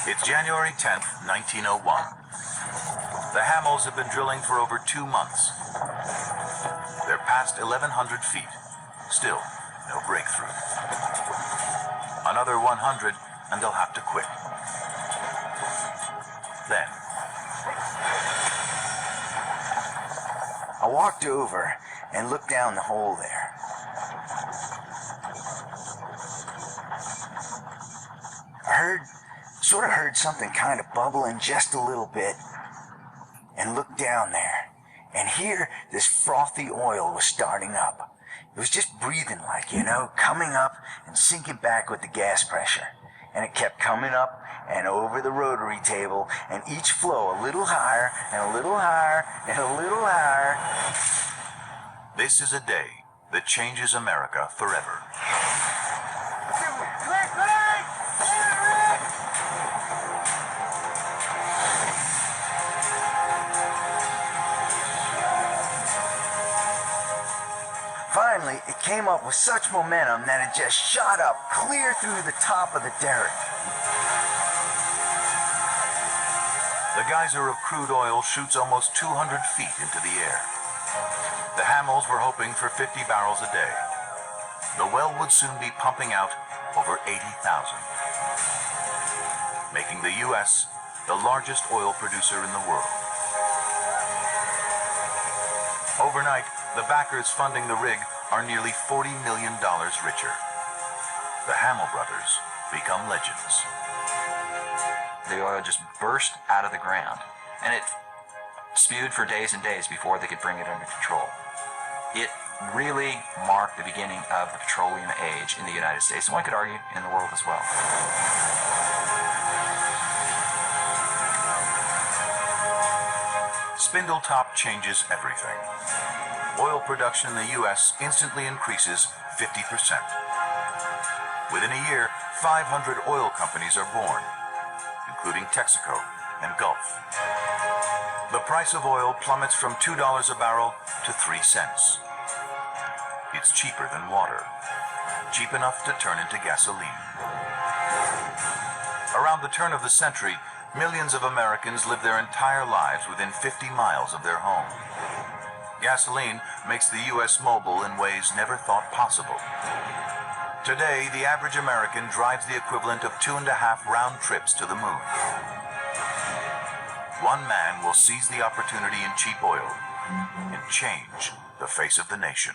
It's January 10th, 1901. The Hamels have been drilling for over 2 months. They're past 1,100 feet. Still, no breakthrough. Another 100, and they'll have to quit. Then, I walked over and looked down the hole there. I sort of heard something kind of bubbling just a little bit, and looked down there, and here this frothy oil was starting up. It was just breathing like, coming up and sinking back with the gas pressure. And it kept coming up and over the rotary table, and each flow a little higher and a little higher and a little higher. this is a day that changes America forever. Finally, it came up with such momentum that it just shot up clear through the top of the derrick. The geyser of crude oil shoots almost 200 feet into the air. The Hamels were hoping for 50 barrels a day. The well would soon be pumping out over 80,000, making the U.S. the largest oil producer in the world. Overnight, the backers funding the rig are nearly $40 million richer. The Hamel brothers become legends. The oil just burst out of the ground, and it spewed for days and days before they could bring it under control. It really marked the beginning of the petroleum age in the United States, and one could argue in the world as well. Spindletop changes everything. Oil production in the U.S. instantly increases 50%. Within a year, 500 oil companies are born, including Texaco and Gulf. The price of oil plummets from $2 a barrel to 3 cents. It's cheaper than water, cheap enough to turn into gasoline. Around the turn of the century, millions of Americans live their entire lives within 50 miles of their home. Gasoline makes the U.S. mobile in ways never thought possible. Today, the average American drives the equivalent of 2.5 round trips to the moon. One man will seize the opportunity in cheap oil and change the face of the nation.